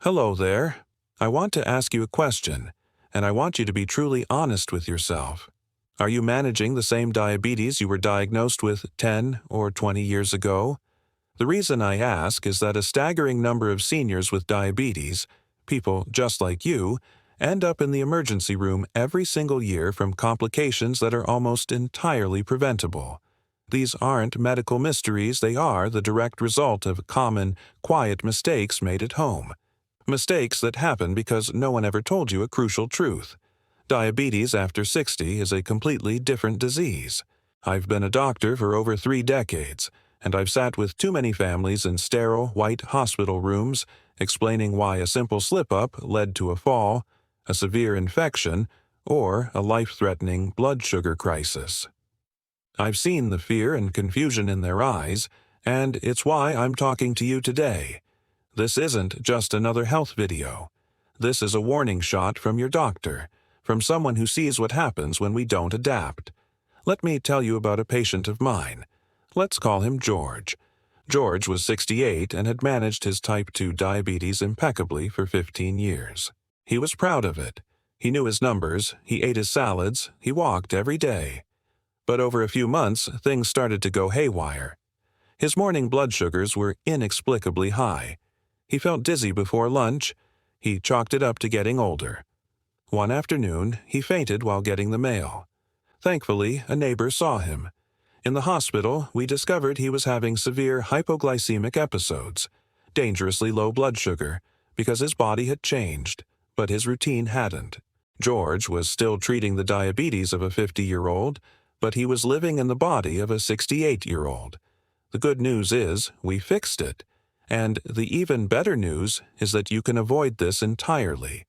Hello there. I want to ask you a question, and I want you to be truly honest with yourself. Are you managing the same diabetes you were diagnosed with 10 or 20 years ago? The reason I ask is that a staggering number of seniors with diabetes, people just like you, end up in the emergency room every single year from complications that are almost entirely preventable. These aren't medical mysteries, they are the direct result of common, quiet mistakes made at home. Mistakes that happen because no one ever told you a crucial truth. Diabetes after 60 is a completely different disease. I've been a doctor for over 3 decades, and I've sat with too many families in sterile, white hospital rooms explaining why a simple slip-up led to a fall, a severe infection, or a life-threatening blood sugar crisis. I've seen the fear and confusion in their eyes, and it's why I'm talking to you today. This isn't just another health video. This is a warning shot from your doctor, from someone who sees what happens when we don't adapt. Let me tell you about a patient of mine. Let's call him George. George was 68 and had managed his type 2 diabetes impeccably for 15 years. He was proud of it. He knew his numbers, he ate his salads, he walked every day. But over a few months, things started to go haywire. His morning blood sugars were inexplicably high. He felt dizzy before lunch. He chalked it up to getting older. One afternoon, he fainted while getting the mail. Thankfully, a neighbor saw him. In the hospital, we discovered he was having severe hypoglycemic episodes, dangerously low blood sugar, because his body had changed, but his routine hadn't. George was still treating the diabetes of a 50-year-old, but he was living in the body of a 68-year-old. The good news is, we fixed it. And the even better news is that you can avoid this entirely.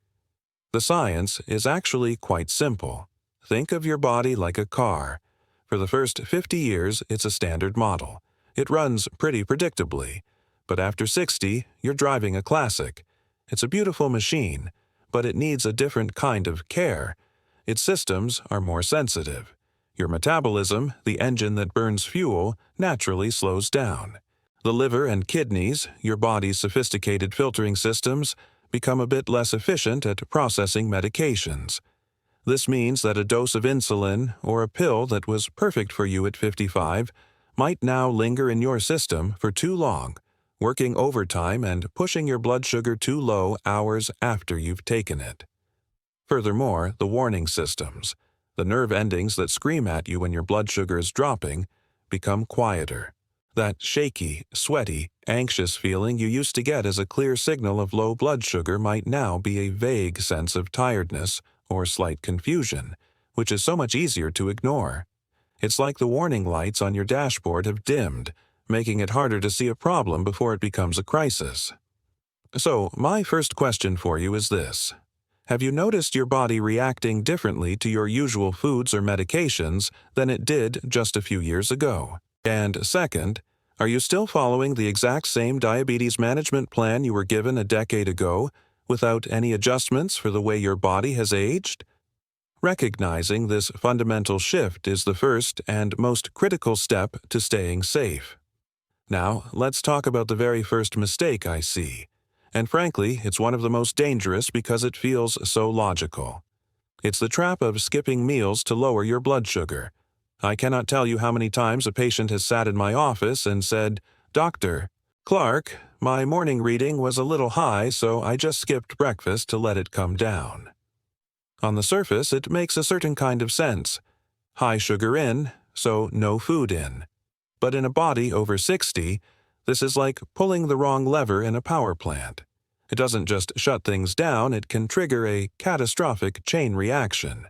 The science is actually quite simple. Think of your body like a car. For the first 50 years, it's a standard model. It runs pretty predictably. But after 60, you're driving a classic. It's a beautiful machine, but it needs a different kind of care. Its systems are more sensitive. Your metabolism, the engine that burns fuel, naturally slows down. The liver and kidneys, your body's sophisticated filtering systems, become a bit less efficient at processing medications. This means that a dose of insulin or a pill that was perfect for you at 55 might now linger in your system for too long, working overtime and pushing your blood sugar too low hours after you've taken it. Furthermore, the warning systems, the nerve endings that scream at you when your blood sugar is dropping, become quieter. That shaky, sweaty, anxious feeling you used to get as a clear signal of low blood sugar might now be a vague sense of tiredness or slight confusion, which is so much easier to ignore. It's like the warning lights on your dashboard have dimmed, making it harder to see a problem before it becomes a crisis. So, my first question for you is this. Have you noticed your body reacting differently to your usual foods or medications than it did just a few years ago? And second, are you still following the exact same diabetes management plan you were given a decade ago, without any adjustments for the way your body has aged? Recognizing this fundamental shift is the first and most critical step to staying safe. Now, let's talk about the very first mistake I see. And frankly, it's one of the most dangerous because it feels so logical. It's the trap of skipping meals to lower your blood sugar. I cannot tell you how many times a patient has sat in my office and said, "Doctor, Clark, my morning reading was a little high, so I just skipped breakfast to let it come down." On the surface, it makes a certain kind of sense. High sugar in, so no food in. But in a body over 60, this is like pulling the wrong lever in a power plant. It doesn't just shut things down, it can trigger a catastrophic chain reaction.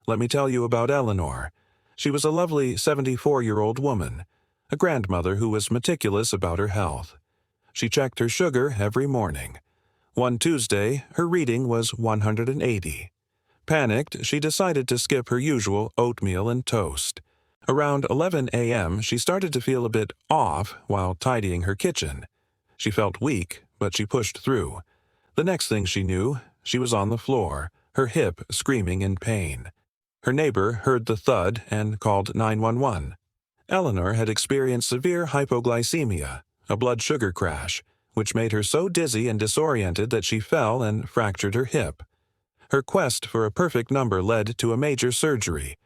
Let me tell you about Eleanor. She was a lovely 74-year-old woman, a grandmother who was meticulous about her health. She checked her sugar every morning. One Tuesday, her reading was 180. Panicked, she decided to skip her usual oatmeal and toast. Around 11 a.m., she started to feel a bit off while tidying her kitchen. She felt weak, but she pushed through. The next thing she knew, she was on the floor, her hip screaming in pain. Her neighbor heard the thud and called 911. Eleanor had experienced severe hypoglycemia, a blood sugar crash, which made her so dizzy and disoriented that she fell and fractured her hip. Her quest for a perfect number led to a major surgery,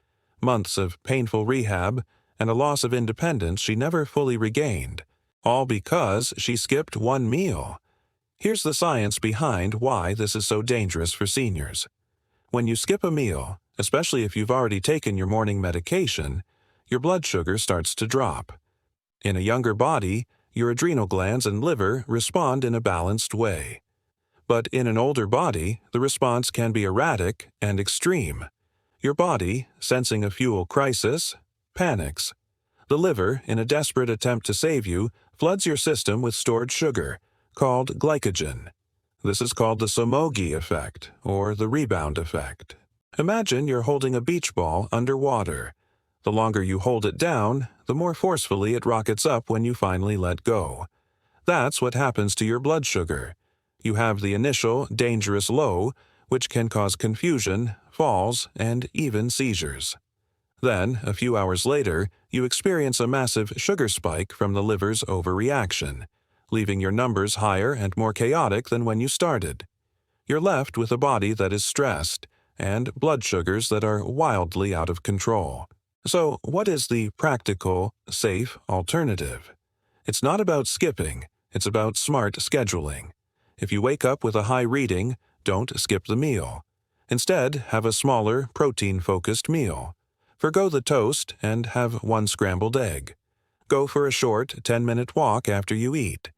months of painful rehab, and a loss of independence she never fully regained, all because she skipped one meal. Here's the science behind why this is so dangerous for seniors. When you skip a meal, especially if you've already taken your morning medication, your blood sugar starts to drop. In a younger body, your adrenal glands and liver respond in a balanced way. But in an older body, the response can be erratic and extreme. Your body, sensing a fuel crisis, panics. The liver, in a desperate attempt to save you, floods your system with stored sugar, called glycogen. This is called the Somogy effect, or the rebound effect. Imagine you're holding a beach ball underwater. The longer you hold it down, the more forcefully it rockets up when you finally let go. That's what happens to your blood sugar. You have the initial, dangerous low, which can cause confusion, falls, and even seizures. Then, a few hours later, you experience a massive sugar spike from the liver's overreaction, leaving your numbers higher and more chaotic than when you started. You're left with a body that is stressed, and blood sugars that are wildly out of control. So, what is the practical, safe alternative? It's not about skipping, it's about smart scheduling. If you wake up with a high reading, don't skip the meal. Instead, have a smaller, protein-focused meal. Forgo the toast and have one scrambled egg. Go for a short 10-minute walk after you eat.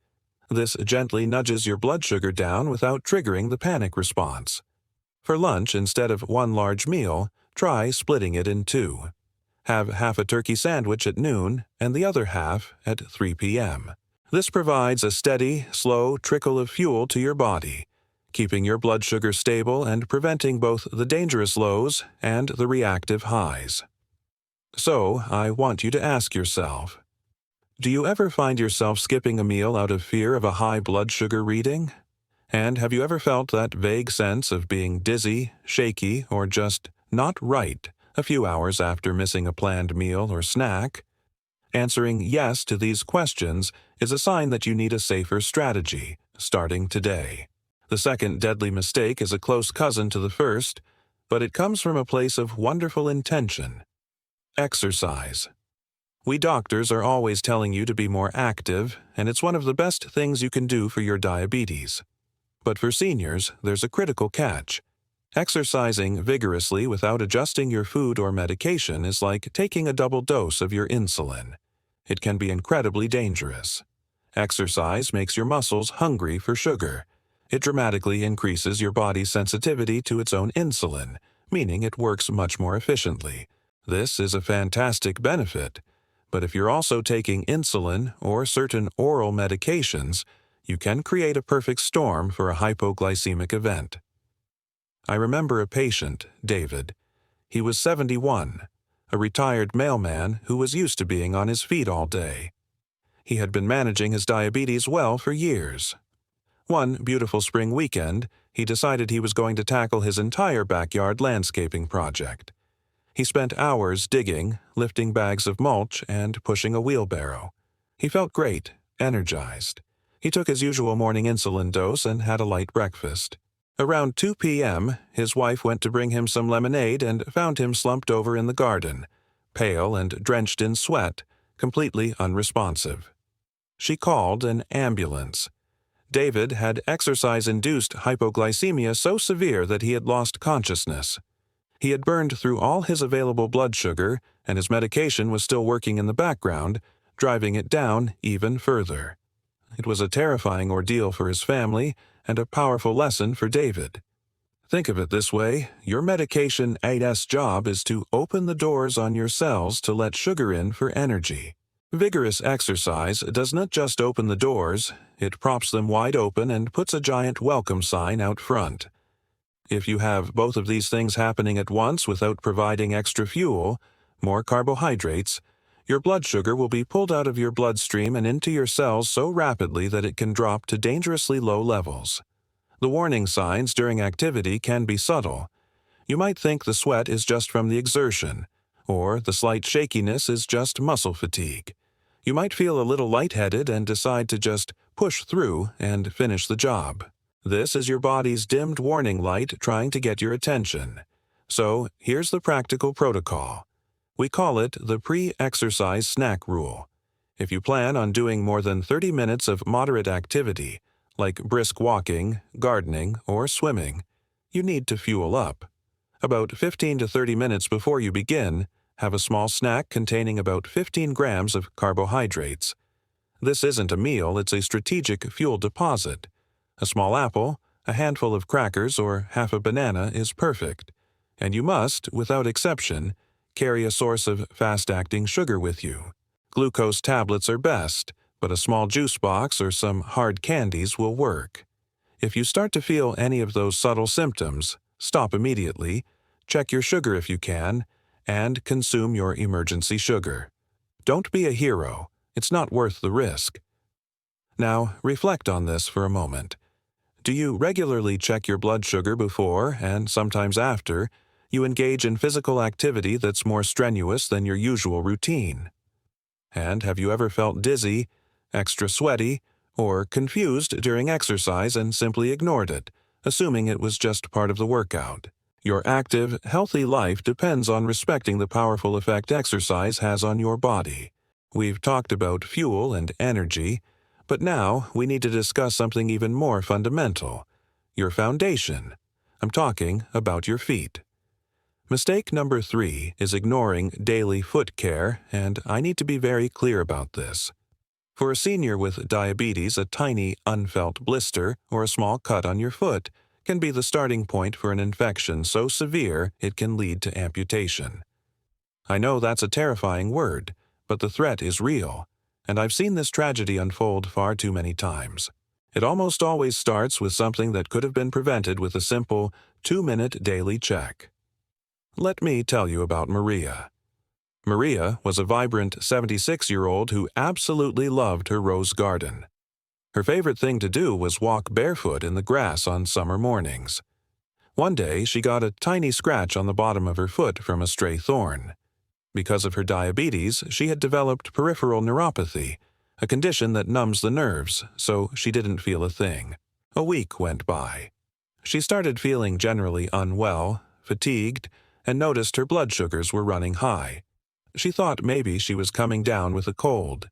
This gently nudges your blood sugar down without triggering the panic response. For lunch, instead of one large meal, try splitting it in two. Have half a turkey sandwich at noon and the other half at 3 p.m. This provides a steady, slow trickle of fuel to your body, keeping your blood sugar stable and preventing both the dangerous lows and the reactive highs. So, I want you to ask yourself, do you ever find yourself skipping a meal out of fear of a high blood sugar reading? And have you ever felt that vague sense of being dizzy, shaky, or just not right a few hours after missing a planned meal or snack? Answering yes to these questions is a sign that you need a safer strategy, starting today. The second deadly mistake is a close cousin to the first, but it comes from a place of wonderful intention. Exercise. We doctors are always telling you to be more active, and it's one of the best things you can do for your diabetes. But for seniors, there's a critical catch. Exercising vigorously without adjusting your food or medication is like taking a double dose of your insulin. It can be incredibly dangerous. Exercise makes your muscles hungry for sugar. It dramatically increases your body's sensitivity to its own insulin, meaning it works much more efficiently. This is a fantastic benefit, but if you're also taking insulin or certain oral medications, you can create a perfect storm for a hypoglycemic event. I remember a patient, David. He was 71, a retired mailman who was used to being on his feet all day. He had been managing his diabetes well for years. One beautiful spring weekend, he decided he was going to tackle his entire backyard landscaping project. He spent hours digging, lifting bags of mulch, and pushing a wheelbarrow. He felt great, energized. He took his usual morning insulin dose and had a light breakfast. Around 2 p.m., his wife went to bring him some lemonade and found him slumped over in the garden, pale and drenched in sweat, completely unresponsive. She called an ambulance. David had exercise-induced hypoglycemia so severe that he had lost consciousness. He had burned through all his available blood sugar, and his medication was still working in the background, driving it down even further. It was a terrifying ordeal for his family and a powerful lesson for David. Think of it this way: your medication AID's job is to open the doors on your cells to let sugar in for energy. Vigorous exercise does not just open the doors, it props them wide open and puts a giant welcome sign out front. If you have both of these things happening at once without providing extra fuel, more carbohydrates, your blood sugar will be pulled out of your bloodstream and into your cells so rapidly that it can drop to dangerously low levels. The warning signs during activity can be subtle. You might think the sweat is just from the exertion, or the slight shakiness is just muscle fatigue. You might feel a little lightheaded and decide to just push through and finish the job. This is your body's dimmed warning light trying to get your attention. So, here's the practical protocol. We call it the pre-exercise snack rule. If you plan on doing more than 30 minutes of moderate activity, like brisk walking, gardening, or swimming, you need to fuel up. About 15 to 30 minutes before you begin, have a small snack containing about 15 grams of carbohydrates. This isn't a meal, it's a strategic fuel deposit. A small apple, a handful of crackers, or half a banana is perfect. And you must, without exception, carry a source of fast-acting sugar with you. Glucose tablets are best, but a small juice box or some hard candies will work. If you start to feel any of those subtle symptoms, stop immediately, check your sugar if you can, and consume your emergency sugar. Don't be a hero. It's not worth the risk. Now, reflect on this for a moment. Do you regularly check your blood sugar before, and sometimes after, you engage in physical activity that's more strenuous than your usual routine? And have you ever felt dizzy, extra sweaty, or confused during exercise and simply ignored it, assuming it was just part of the workout? Your active, healthy life depends on respecting the powerful effect exercise has on your body. We've talked about fuel and energy, but now we need to discuss something even more fundamental: your foundation. I'm talking about your feet. Mistake number 3 is ignoring daily foot care, and I need to be very clear about this. For a senior with diabetes, a tiny, unfelt blister or a small cut on your foot can be the starting point for an infection so severe it can lead to amputation. I know that's a terrifying word, but the threat is real, and I've seen this tragedy unfold far too many times. It almost always starts with something that could have been prevented with a simple 2-minute daily check. Let me tell you about Maria. Maria was a vibrant 76-year-old who absolutely loved her rose garden. Her favorite thing to do was walk barefoot in the grass on summer mornings. One day, she got a tiny scratch on the bottom of her foot from a stray thorn. Because of her diabetes, she had developed peripheral neuropathy, a condition that numbs the nerves, so she didn't feel a thing. A week went by. She started feeling generally unwell, fatigued, and noticed her blood sugars were running high. She thought maybe she was coming down with a cold.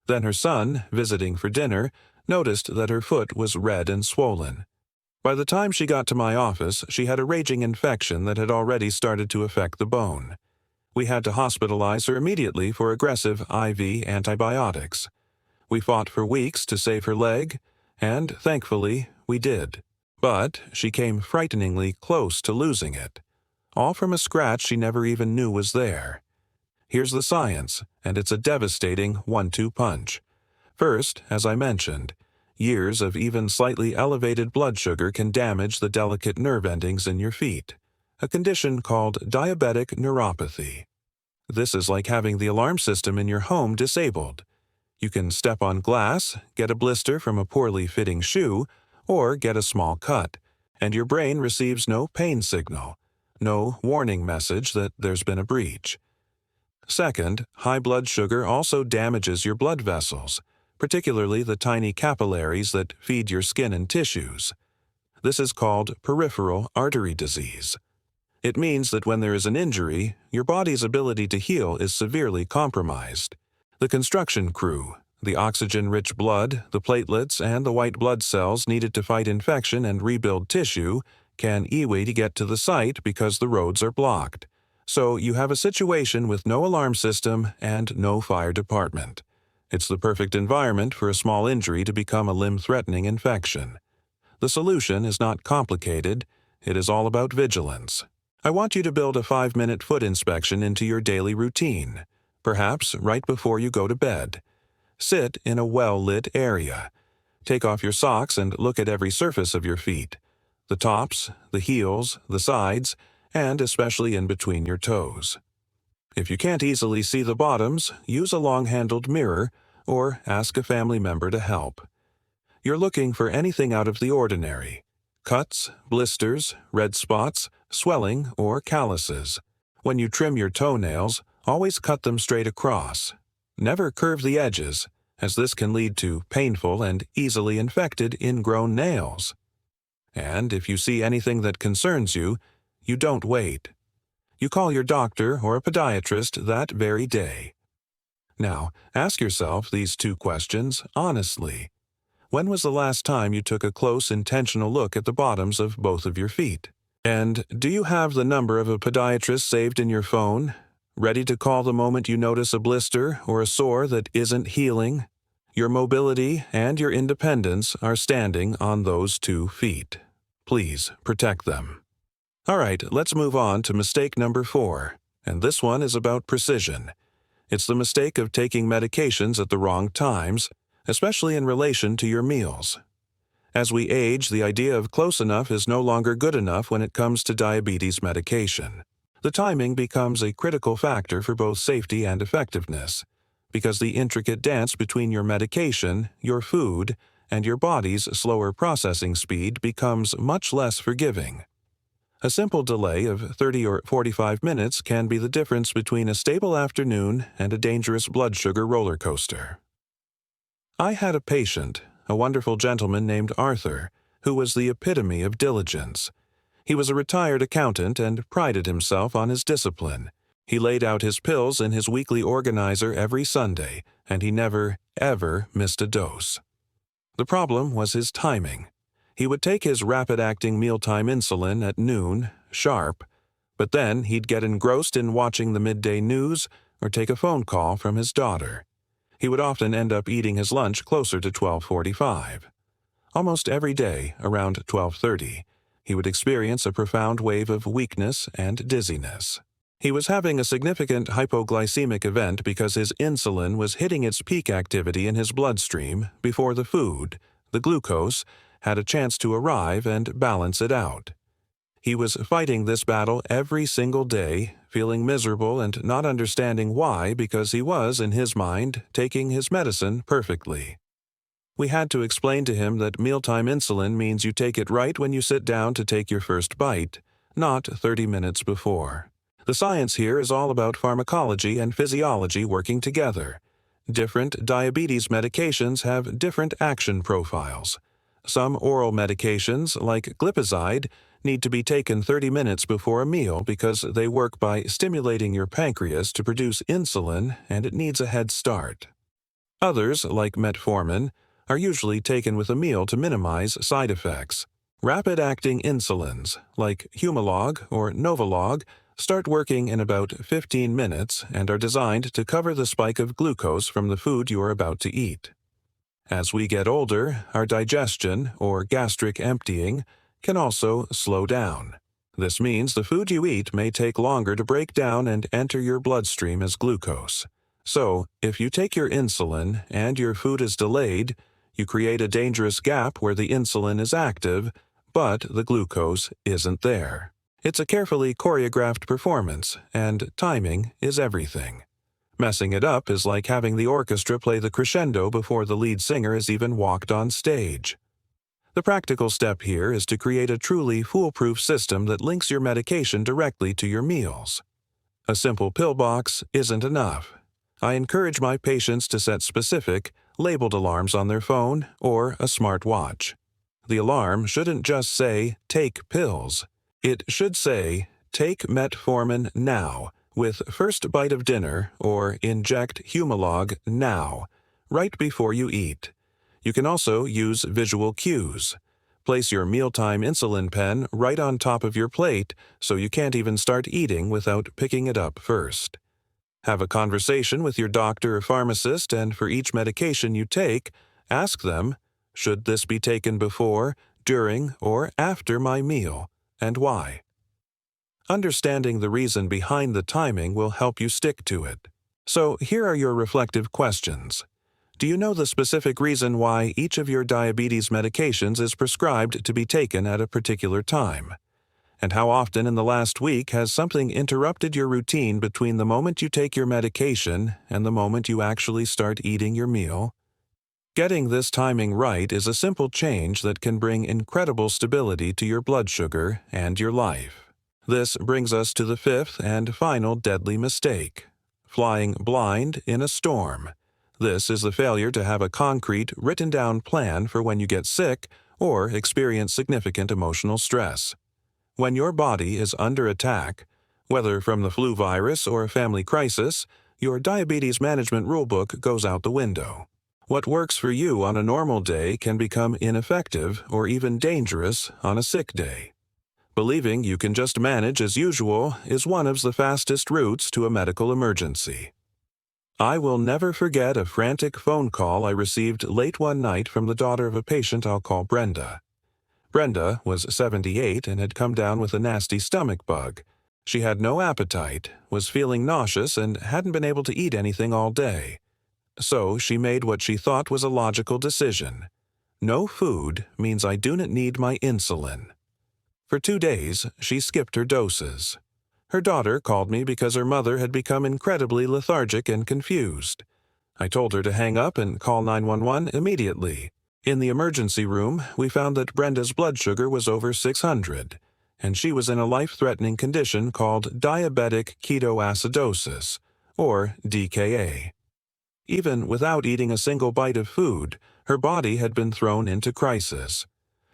Then her son, visiting for dinner, noticed that her foot was red and swollen. By the time she got to my office, she had a raging infection that had already started to affect the bone. We had to hospitalize her immediately for aggressive IV antibiotics. We fought for weeks to save her leg, and, thankfully, we did. But she came frighteningly close to losing it, all from a scratch she never even knew was there. Here's the science, and it's a devastating 1-2 punch. First, as I mentioned, years of even slightly elevated blood sugar can damage the delicate nerve endings in your feet, a condition called diabetic neuropathy. This is like having the alarm system in your home disabled. You can step on glass, get a blister from a poorly fitting shoe, or get a small cut, and your brain receives no pain signal, no warning message that there's been a breach. Second, high blood sugar also damages your blood vessels, particularly the tiny capillaries that feed your skin and tissues. This is called peripheral artery disease. It means that when there is an injury, your body's ability to heal is severely compromised. The construction crew, the oxygen-rich blood, the platelets, and the white blood cells needed to fight infection and rebuild tissue can easily get to the site because the roads are blocked. So you have a situation with no alarm system and no fire department. It's the perfect environment for a small injury to become a limb-threatening infection. The solution is not complicated. It is all about vigilance. I want you to build a 5-minute foot inspection into your daily routine, perhaps right before you go to bed. Sit in a well-lit area. Take off your socks and look at every surface of your feet, the tops, the heels, the sides, and especially in between your toes. If you can't easily see the bottoms, use a long-handled mirror or ask a family member to help. You're looking for anything out of the ordinary: cuts, blisters, red spots, swelling, or calluses. When you trim your toenails, always cut them straight across. Never curve the edges. as this can lead to painful and easily infected ingrown nails. And if you see anything that concerns you, you don't wait. You call your doctor or a podiatrist that very day. Now, ask yourself these two questions honestly. When was the last time you took a close, intentional look at the bottoms of both of your feet? And do you have the number of a podiatrist saved in your phone, ready to call the moment you notice a blister or a sore that isn't healing? Your mobility and your independence are standing on those 2 feet. Please protect them. All right, let's move on to mistake number 4, and this one is about precision. It's the mistake of taking medications at the wrong times, especially in relation to your meals. As we age, the idea of close enough is no longer good enough when it comes to diabetes medication. The timing becomes a critical factor for both safety and effectiveness, because the intricate dance between your medication, your food, and your body's slower processing speed becomes much less forgiving. A simple delay of 30 or 45 minutes can be the difference between a stable afternoon and a dangerous blood sugar roller coaster. I had a patient, a wonderful gentleman named Arthur, who was the epitome of diligence. He was a retired accountant and prided himself on his discipline. He laid out his pills in his weekly organizer every Sunday, and he never, ever missed a dose. The problem was his timing. He would take his rapid-acting mealtime insulin at noon, sharp, but then he'd get engrossed in watching the midday news or take a phone call from his daughter. He would often end up eating his lunch closer to 12:45. Almost every day, around 12:30, he would experience a profound wave of weakness and dizziness. He was having a significant hypoglycemic event because his insulin was hitting its peak activity in his bloodstream before the food, the glucose, had a chance to arrive and balance it out. He was fighting this battle every single day, feeling miserable and not understanding why, because he was, in his mind, taking his medicine perfectly. We had to explain to him that mealtime insulin means you take it right when you sit down to take your first bite, not 30 minutes before. The science here is all about pharmacology and physiology working together. Different diabetes medications have different action profiles. Some oral medications, like glipizide, need to be taken 30 minutes before a meal because they work by stimulating your pancreas to produce insulin, and it needs a head start. Others, like metformin, are usually taken with a meal to minimize side effects. Rapid-acting insulins, like Humalog or Novolog, start working in about 15 minutes and are designed to cover the spike of glucose from the food you are about to eat. As we get older, our digestion, or gastric emptying, can also slow down. This means the food you eat may take longer to break down and enter your bloodstream as glucose. So, if you take your insulin and your food is delayed, you create a dangerous gap where the insulin is active, but the glucose isn't there. It's a carefully choreographed performance, and timing is everything. Messing it up is like having the orchestra play the crescendo before the lead singer has even walked on stage. The practical step here is to create a truly foolproof system that links your medication directly to your meals. A simple pill box isn't enough. I encourage my patients to set specific, labeled alarms on their phone or a smart watch. The alarm shouldn't just say, "Take pills." It should say, "Take metformin now," with first bite of dinner, or inject Humalog now, right before you eat. You can also use visual cues. Place your mealtime insulin pen right on top of your plate so you can't even start eating without picking it up first. Have a conversation with your doctor or pharmacist, and for each medication you take, ask them, should this be taken before, during, or after my meal, and why? Understanding the reason behind the timing will help you stick to it. So here are your reflective questions. Do you know the specific reason why each of your diabetes medications is prescribed to be taken at a particular time? And how often in the last week has something interrupted your routine between the moment you take your medication and the moment you actually start eating your meal? Getting this timing right is a simple change that can bring incredible stability to your blood sugar and your life. This brings us to the fifth and final deadly mistake: flying blind in a storm. This is the failure to have a concrete, written-down plan for when you get sick or experience significant emotional stress. When your body is under attack, whether from the flu virus or a family crisis, your diabetes management rulebook goes out the window. What works for you on a normal day can become ineffective or even dangerous on a sick day. Believing you can just manage as usual is one of the fastest routes to a medical emergency. I will never forget a frantic phone call I received late one night from the daughter of a patient I'll call Brenda. Brenda was 78 and had come down with a nasty stomach bug. She had no appetite, was feeling nauseous, and hadn't been able to eat anything all day. So she made what she thought was a logical decision. No food means I do not need my insulin. For 2 days, she skipped her doses. Her daughter called me because her mother had become incredibly lethargic and confused. I told her to hang up and call 911 immediately. In the emergency room, we found that Brenda's blood sugar was over 600, and she was in a life-threatening condition called diabetic ketoacidosis, or DKA. Even without eating a single bite of food, her body had been thrown into crisis.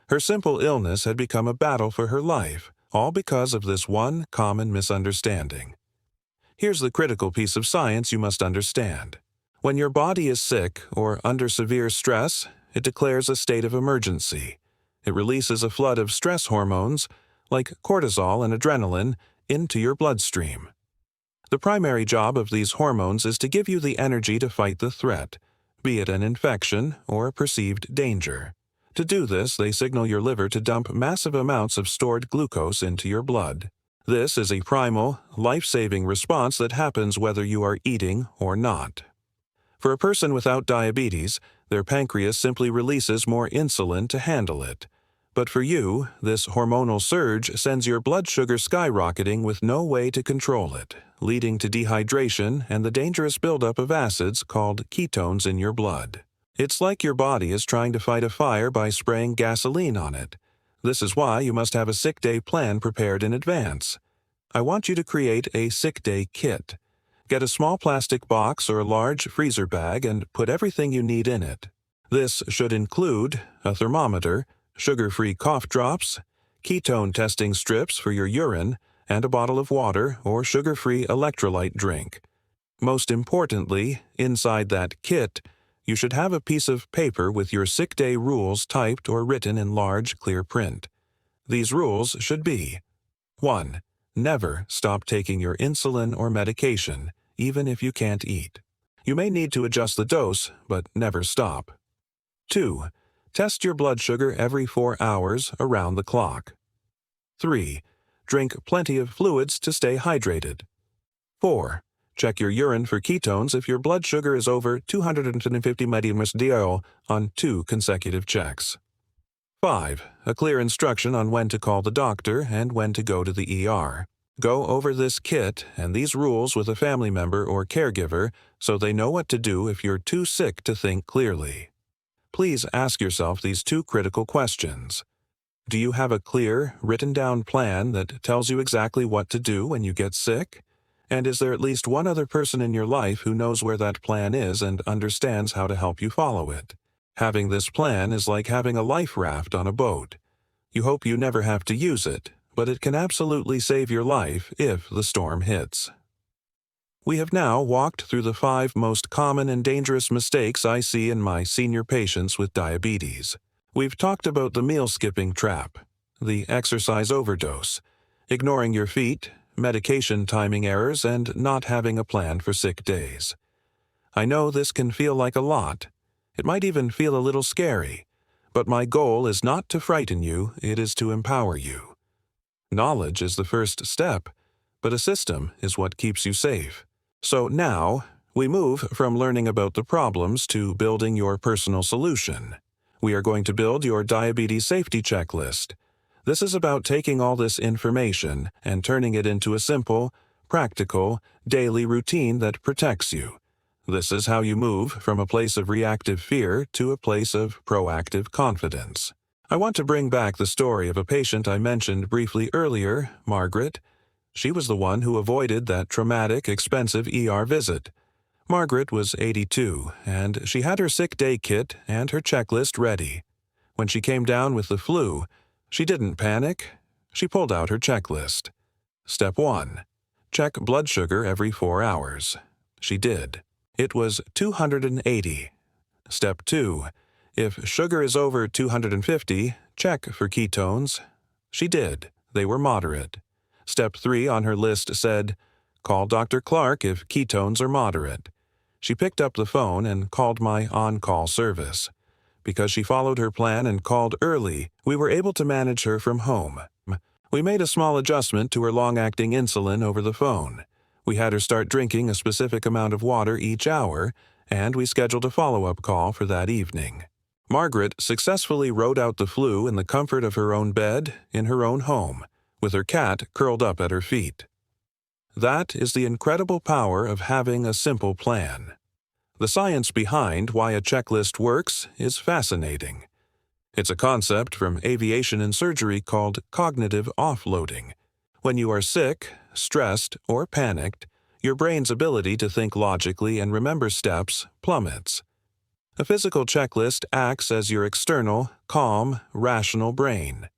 Her simple illness had become a battle for her life, all because of this one common misunderstanding. Here's the critical piece of science you must understand. When your body is sick or under severe stress, it declares a state of emergency. It releases a flood of stress hormones, like cortisol and adrenaline, into your bloodstream. The primary job of these hormones is to give you the energy to fight the threat, be it an infection or a perceived danger. To do this, they signal your liver to dump massive amounts of stored glucose into your blood. This is a primal, life-saving response that happens whether you are eating or not. For a person without diabetes, their pancreas simply releases more insulin to handle it. But for you, this hormonal surge sends your blood sugar skyrocketing with no way to control it, leading to dehydration and the dangerous buildup of acids called ketones in your blood. It's like your body is trying to fight a fire by spraying gasoline on it. This is why you must have a sick day plan prepared in advance. I want you to create a sick day kit. Get a small plastic box or a large freezer bag and put everything you need in it. This should include a thermometer, sugar-free cough drops, ketone testing strips for your urine, and a bottle of water or sugar-free electrolyte drink. Most importantly, inside that kit, you should have a piece of paper with your sick day rules typed or written in large, clear print. These rules should be: 1. Never stop taking your insulin or medication, even if you can't eat. You may need to adjust the dose, but never stop. 2. Test your blood sugar every 4 hours around the clock. 3. Drink plenty of fluids to stay hydrated. 4. Check your urine for ketones if your blood sugar is over 250 mmol on 2 consecutive checks. 5. A clear instruction on when to call the doctor and when to go to the ER. Go over this kit and these rules with a family member or caregiver so they know what to do if you're too sick to think clearly. Please ask yourself these 2 critical questions. Do you have a clear, written-down plan that tells you exactly what to do when you get sick? And is there at least one other person in your life who knows where that plan is and understands how to help you follow it? Having this plan is like having a life raft on a boat. You hope you never have to use it, but it can absolutely save your life if the storm hits. We have now walked through the 5 most common and dangerous mistakes I see in my senior patients with diabetes. We've talked about the meal skipping trap, the exercise overdose, ignoring your feet, medication timing errors, and not having a plan for sick days. I know this can feel like a lot. It might even feel a little scary, but my goal is not to frighten you, it is to empower you. Knowledge is the first step, but a system is what keeps you safe. So now, we move from learning about the problems to building your personal solution. We are going to build your diabetes safety checklist. This is about taking all this information and turning it into a simple, practical, daily routine that protects you. This is how you move from a place of reactive fear to a place of proactive confidence. I want to bring back the story of a patient I mentioned briefly earlier, Margaret. She was the one who avoided that traumatic, expensive ER visit. Margaret was 82, and she had her sick day kit and her checklist ready. When she came down with the flu, she didn't panic. She pulled out her checklist. Step 1. Check blood sugar every 4 hours. She did. It was 280. Step 2. If sugar is over 250, check for ketones. She did. They were moderate. Step 3 on her list said, call Dr. Clark if ketones are moderate. She picked up the phone and called my on-call service. Because she followed her plan and called early, we were able to manage her from home. We made a small adjustment to her long-acting insulin over the phone. We had her start drinking a specific amount of water each hour, and we scheduled a follow-up call for that evening. Margaret successfully rode out the flu in the comfort of her own bed, in her own home, with her cat curled up at her feet. That is the incredible power of having a simple plan. The science behind why a checklist works is fascinating. It's a concept from aviation and surgery called cognitive offloading. When you are sick, stressed, or panicked, your brain's ability to think logically and remember steps plummets. A physical checklist acts as your external, calm, rational brain.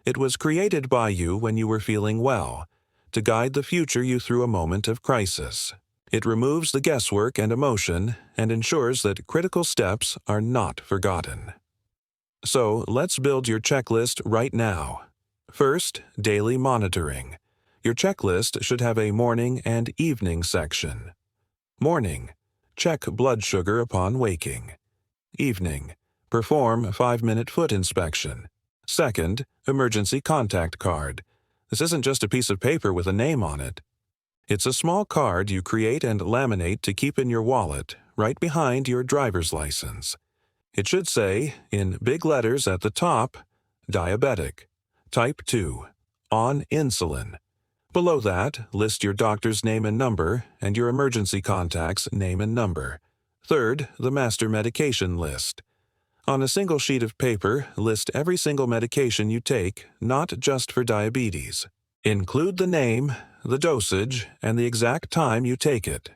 It was created by you when you were feeling well, to guide the future you through a moment of crisis. It removes the guesswork and emotion and ensures that critical steps are not forgotten. So, let's build your checklist right now. First, daily monitoring. Your checklist should have a morning and evening section. Morning. Check blood sugar upon waking. Evening. Perform 5-minute foot inspection. Second, emergency contact card. This isn't just a piece of paper with a name on it. It's a small card you create and laminate to keep in your wallet, right behind your driver's license. It should say, in big letters at the top, diabetic, type 2, on insulin. Below that, list your doctor's name and number and your emergency contact's name and number. Third, the master medication list. On a single sheet of paper, list every single medication you take, not just for diabetes. Include the name, the dosage, and the exact time you take it.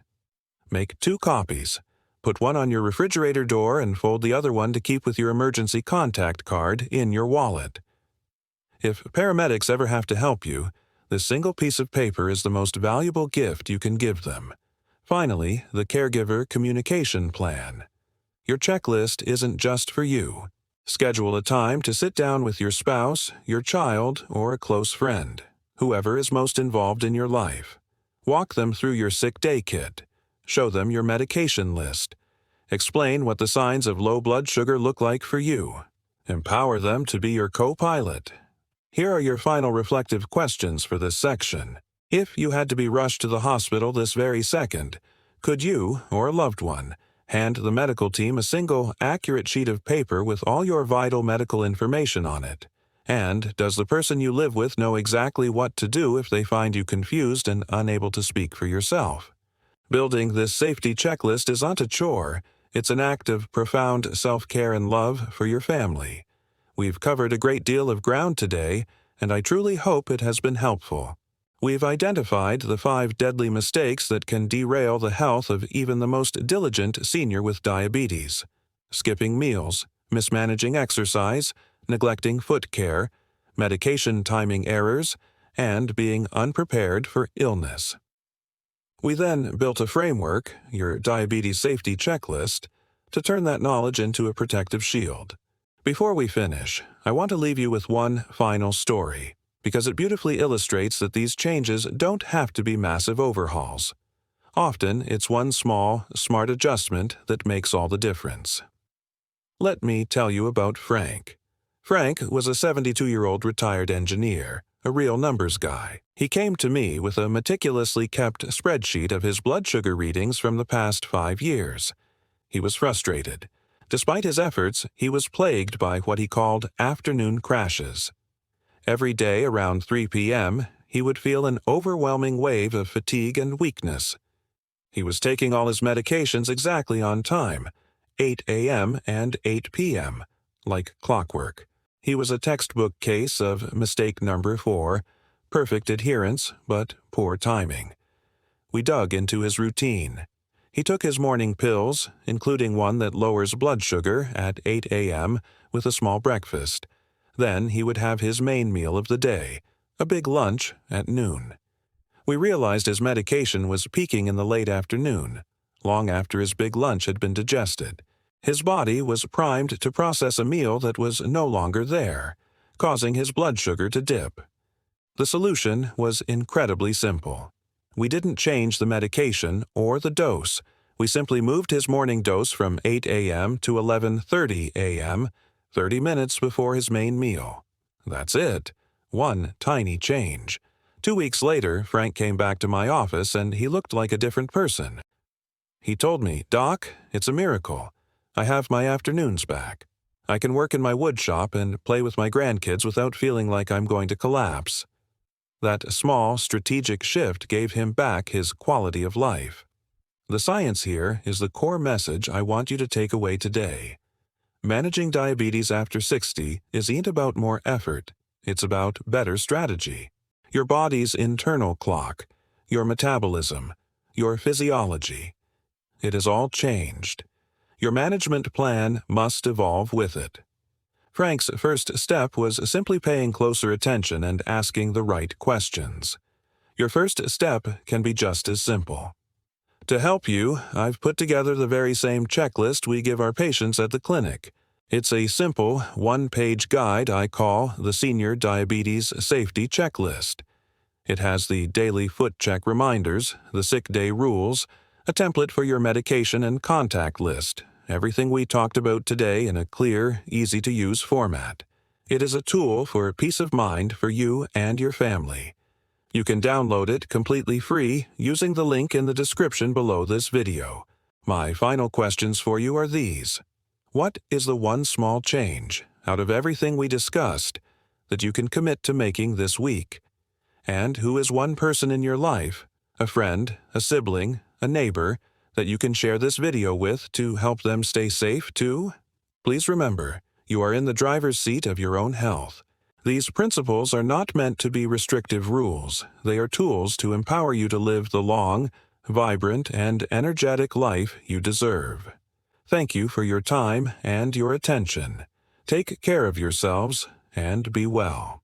Make 2 copies. Put one on your refrigerator door and fold the other one to keep with your emergency contact card in your wallet. If paramedics ever have to help you, this single piece of paper is the most valuable gift you can give them. Finally, the caregiver communication plan. Your checklist isn't just for you. Schedule a time to sit down with your spouse, your child, or a close friend, whoever is most involved in your life. Walk them through your sick day kit. Show them your medication list. Explain what the signs of low blood sugar look like for you. Empower them to be your co-pilot. Here are your final reflective questions for this section. If you had to be rushed to the hospital this very second, could you, or a loved one, hand the medical team a single, accurate sheet of paper with all your vital medical information on it? And does the person you live with know exactly what to do if they find you confused and unable to speak for yourself? Building this safety checklist is not a chore. It's an act of profound self-care and love for your family. We've covered a great deal of ground today, and I truly hope it has been helpful. We've identified the 5 deadly mistakes that can derail the health of even the most diligent senior with diabetes: skipping meals, mismanaging exercise, neglecting foot care, medication timing errors, and being unprepared for illness. We then built a framework, your diabetes safety checklist, to turn that knowledge into a protective shield. Before we finish, I want to leave you with one final story, because it beautifully illustrates that these changes don't have to be massive overhauls. Often, it's one small, smart adjustment that makes all the difference. Let me tell you about Frank. Frank was a 72-year-old retired engineer, a real numbers guy. He came to me with a meticulously kept spreadsheet of his blood sugar readings from the past 5 years. He was frustrated. Despite his efforts, he was plagued by what he called afternoon crashes. Every day around 3 p.m., he would feel an overwhelming wave of fatigue and weakness. He was taking all his medications exactly on time, 8 a.m. and 8 p.m., like clockwork. He was a textbook case of mistake number 4, perfect adherence but poor timing. We dug into his routine. He took his morning pills, including one that lowers blood sugar, at 8 a.m. with a small breakfast. Then he would have his main meal of the day, a big lunch, at noon. We realized his medication was peaking in the late afternoon, long after his big lunch had been digested. His body was primed to process a meal that was no longer there, causing his blood sugar to dip. The solution was incredibly simple. We didn't change the medication or the dose. We simply moved his morning dose from 8 a.m. to 11:30 a.m., 30 minutes before his main meal. That's it. One tiny change. 2 weeks later, Frank came back to my office and he looked like a different person. He told me, "Doc, it's a miracle. I have my afternoons back. I can work in my wood shop and play with my grandkids without feeling like I'm going to collapse." That small, strategic shift gave him back his quality of life. The science here is the core message I want you to take away today. Managing diabetes after 60 isn't about more effort. It's about better strategy. Your body's internal clock, your metabolism, your physiology. It has all changed. Your management plan must evolve with it. Frank's first step was simply paying closer attention and asking the right questions. Your first step can be just as simple. To help you, I've put together the very same checklist we give our patients at the clinic. It's a simple, one-page guide I call the Senior Diabetes Safety Checklist. It has the daily foot check reminders, the sick day rules, a template for your medication and contact list, everything we talked about today in a clear, easy-to-use format. It is a tool for peace of mind for you and your family. You can download it completely free using the link in the description below this video. My final questions for you are these. What is the one small change, out of everything we discussed, that you can commit to making this week? And who is one person in your life, a friend, a sibling, a neighbor, that you can share this video with to help them stay safe too? Please remember, you are in the driver's seat of your own health. These principles are not meant to be restrictive rules. They are tools to empower you to live the long, vibrant, and energetic life you deserve. Thank you for your time and your attention. Take care of yourselves and be well.